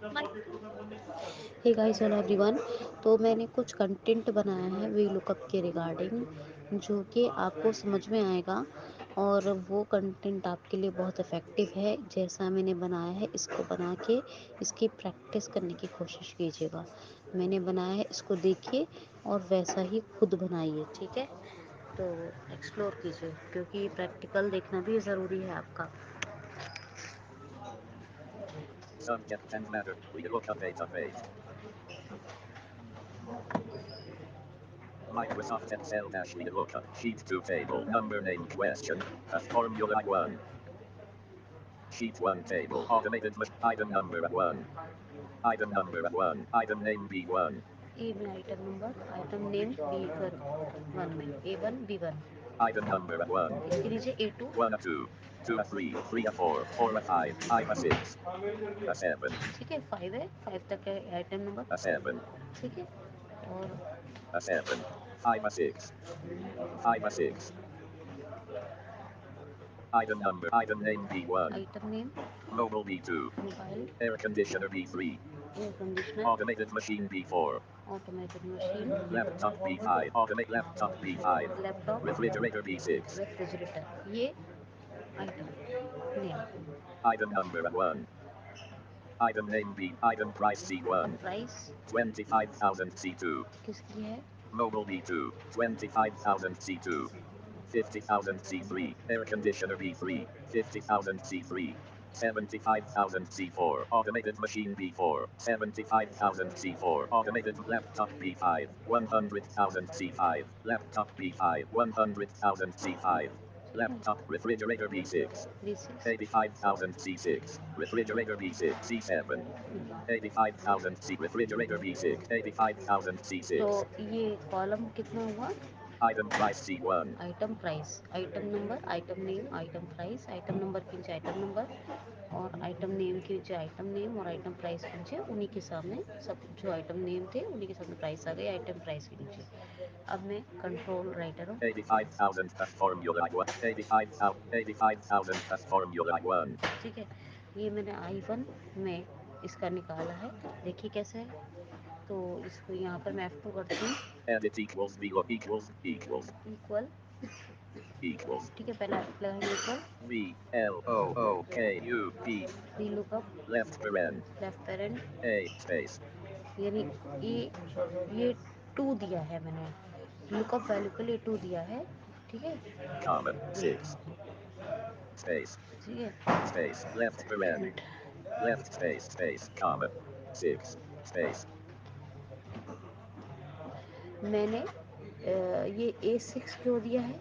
Hey guys hello everyone. तो मैंने कुछ कंटेंट बनाया है वी लुकअप के रिगार्डिंग, जो कि आपको समझ में आएगा और वो कंटेंट आपके लिए बहुत इफ़ेक्टिव है। जैसा मैंने बनाया है इसको बना के इसकी प्रैक्टिस करने की कोशिश कीजिएगा। मैंने बनाया है, इसको देखिए और वैसा ही खुद बनाइए, ठीक है। तो एक्सप्लोर कीजिए क्योंकि प्रैक्टिकल देखना भी ज़रूरी है आपका। Subject and matter. We look up database. Microsoft Excel dash we look up sheet 2 table number name question as formula 1. Sheet 1 table automated item number 1. Item number 1. Item name B1. ए में item number, item name B1 में A1 B1। Item number 1. इसके नीचे A2 1 2 2 3 3 4 4 5 5 6 7 ठीक है, 5 है, 5 तक है item number, 7 ठीक है। और 7 5 6 5 6 item number item name B1. Item name Mobile B2. Mobile, Air conditioner B3. Air conditioner, Automated machine B4. Automated machine, Laptop B5. Automate laptop B5. Laptop, Refrigerator B6. Refrigerator. ये item name. Item number 1. Item name B. Item price अब C1. Price 25,000 C2. किसकी है? Mobile B2. 25,000 C2. 50,000 C3. Air conditioner B3. 50,000 C3. 75,000 C4. Automated machine B4. 75,000 C4. Automated laptop B5. 100,000 C5. Laptop B5. 100,000 C5. Laptop refrigerator B6. B6 85,000 C6. Refrigerator B6. C7. 85,000 C. Refrigerator B6. 85,000 तो C6. ये column कितना हुआ? Item price C1. Item price, item number, item name, item price, item number के नीचे item number और item name के नीचे item name और आइटम प्राइस के नीचे उन्हीं के सामने सब जो आइटम नेम थे उन्हीं के सामने प्राइस आ गई आइटम प्राइस के नीचे। अब मैं कंट्रोल राइटर हूँ, 85,000 plus formula 1. 85,000 plus formula 1. ठीक है। ये मैंने I1 में इसका निकाला है, देखिए कैसे है। तो इसको यहाँ पर मैं F2 करती हूँ, Edit equals VLOOK equals equal, equals ठीक है। पहले लगाएंगे equal, V L O O K U P V lookup left paren left parent, A space यानी ये 2 दिया है मैंने, लुकअप वैल्यू के लिए 2 दिया है, ठीक है। comma 6 space ठीक है, space left paren minute. left space comma 6 space मैंने ये A6 क्यों दिया है?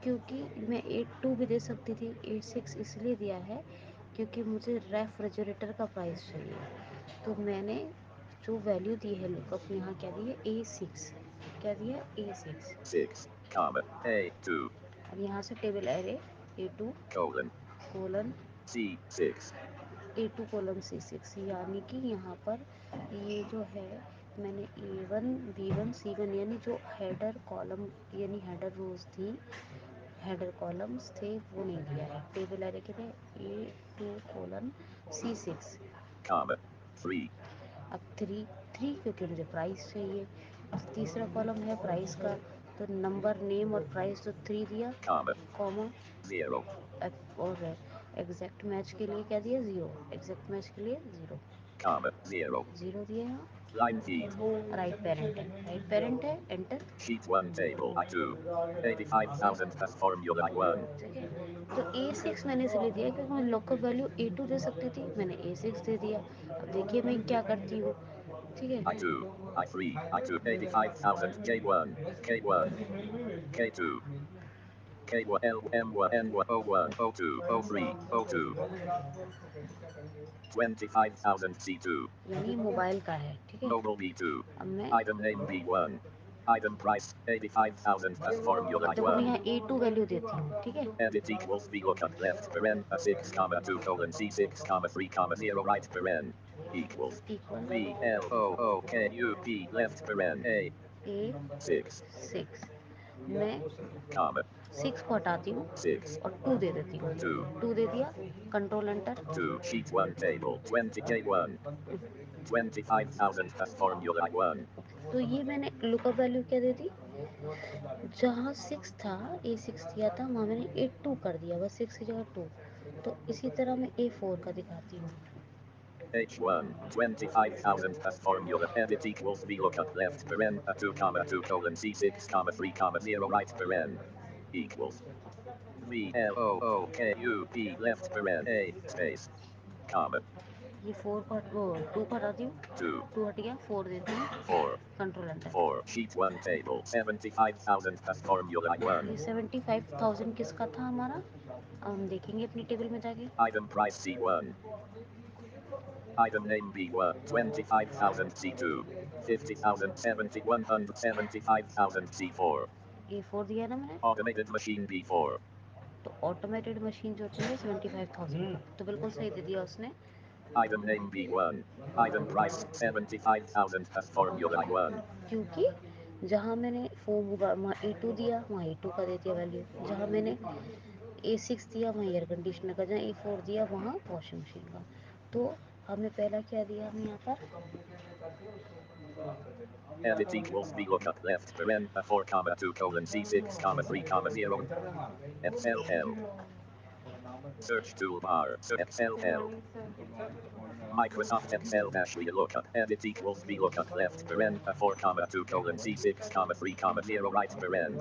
क्योंकि मैं A2 भी दे सकती थी, A6 इसलिए दिया है क्योंकि मुझे रेफ्रिजरेटर का प्राइस चाहिए। तो मैंने जो वैल्यू दी है लुकअप यहाँ क्या दी है? A6, क्या दिया? A6। 6 comma A2 अब यहाँ से table array A2 colon colon C6 A2 colon C6, यानी कि यहाँ पर ये जो है मैंने A1 B1 C1 यानी जो हेडर कॉलम यानी हेडर रोज थी, हेडर कॉलम्स थे वो नहीं दिया है। टेबल एरे के थे A2 कोलन C6। comma 3 अब थ्री, थ्री क्योंकि मुझे प्राइस चाहिए, तीसरा कॉलम है प्राइस का, तो नंबर नेम और प्राइस तो 3 दिया, comma कॉमा 0 और एग्जैक्ट मैच के लिए क्या दिया? 0, एग्जैक्ट मैच के लिए 0, comma 0 0 दिए यहाँ। line feed राइट पेरेंट है, राइट पेरेंट है, enter. sheet 1 table I2 85,000 plus formula 1 ठीक है, तो A6 मैंने इसलिए दिया क्योंकि मैं लोकल वैल्यू A2 दे सकती थी, मैंने A6 दे दिया। अब देखिए मैं क्या करती हूँ, ठीक है। I2 I3 I2 85,000 K1 K1 K2 K1 L M1 N1 O1 O2 O3 O2 25,000 C2 यानी मोबाइल का है, ठीक है। mobile B2 अब मैं item name B1 item price 85,000 plus formula देखो मैं 1 यहाँ A2 वैल्यू देती हूँ, ठीक है। edit equals VLOOKUP left paren a 6 comma 2 colon C6 comma 3 comma 0 right paren equals equal V L O O K U P left paren A A 6 6, मैं comma 6 को हटाती हूँ 6, और 2 दे देती हूँ। 2, 2 दे दिया, control enter. 2, sheet 1 table, 20K1, 25,000 as formula 1, तो ये मैंने लुकअप वैल्यू क्या दे दी, जहाँ 6 था, A6 दिया था, वहाँ मैंने A2 कर दिया, बस 6 की जगह 2। तो इसी तरह मैं A4 का दिखाती हूँ। H1, 25,000 as formula, edit equals VLOOKUP left paren, a 2 comma 2 colon C6 comma 3 comma 0 right paren, equals VLOOKUP left paren A space, comma, ये 4 का, वो 2 का हटाती हूँ, 2, 2 हट गया, 4 देती हूँ, 4, control enter. 4, sheet 1 table, 75,000 as formula 1, ये 75,000 किसका था हमारा, अब हम देखेंगे अपनी टेबल में जाके। item price C1, item name B1, 25,000 C2, 50,000 70, 175,000 C4, A4 दिया ना मैंने, automated machine B4, तो ऑटोमेटेड मशीन जो चाहिए 75,000 का, तो बिल्कुल सही दे दिया उसने। item name B1, item price 75,000 as formula 1, क्योंकि जहाँ मैंने फॉर्म वहाँ A2 दिया, वहाँ A2 का दे दिया वैल्यू, जहाँ मैंने A6 दिया वहाँ एयर कंडीशनर का, जहाँ A4 दिया वहाँ वॉशिंग मशीन का। तो हमें पहला क्या दिया, हमें यहाँ पर edit equals VLOOKUP left paren, a 4 comma 2 colon C6 comma 3 comma 0, XLL, search toolbar, XLL, Microsoft Excel dash VLOOKUP, edit equals VLOOKUP left paren, a 4 comma 2 colon C6 comma 3 comma 0 right paren,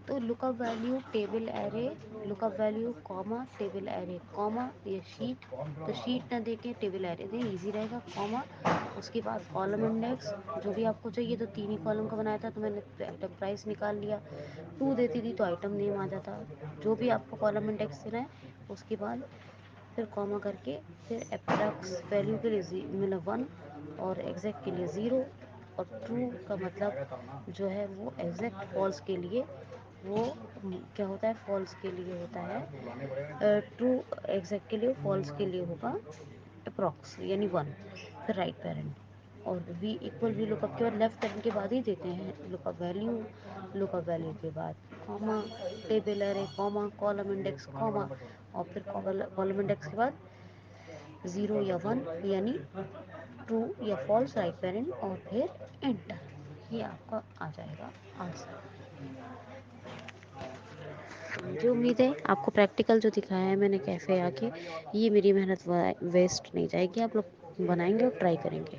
तो lookup value table array, lookup value comma table array comma, ये sheet, तो sheet ना देके table array दें, easy रहेगा, comma, उसके बाद column index जो भी आपको चाहिए, तो 3 ही कॉलम का बनाया था, तो मैंने आइटम प्राइस निकाल लिया, 2 देती थी तो आइटम नेम आ जाता, जो भी आपको कॉलम इंडेक्स देना है, उसके बाद फिर कॉमा करके, फिर अप्रॉक्स वैल्यू के लिए मतलब 1 और एग्जैक्ट के लिए 0, और ट्रू का मतलब जो है वो एग्जैक्ट फॉल्स के लिए वो क्या होता है, फॉल्स के लिए होता है ट्रू, एग्जैक्ट के लिए फॉल्स के लिए होगा अप्रॉक्स यानी 1, फिर राइट पेरेंट, और वी इक्वल वी लुकअप के बाद लेफ्ट पेरेंट के बाद ही देते हैं लुकअप वैल्यू, लुकअप वैल्यू के बाद comma table array comma column index comma, और फिर कॉलम इंडेक्स के बाद 0 या 1 यानी ट्रू या फॉल्स राइट पेरेंट, और फिर एंटर, ये आपका आ जाएगा आंसर। मुझे उम्मीद है आपको प्रैक्टिकल जो दिखाया है मैंने कैफ़े आके, ये मेरी मेहनत वेस्ट नहीं जाएगी, आप लोग बनाएंगे और ट्राई करेंगे।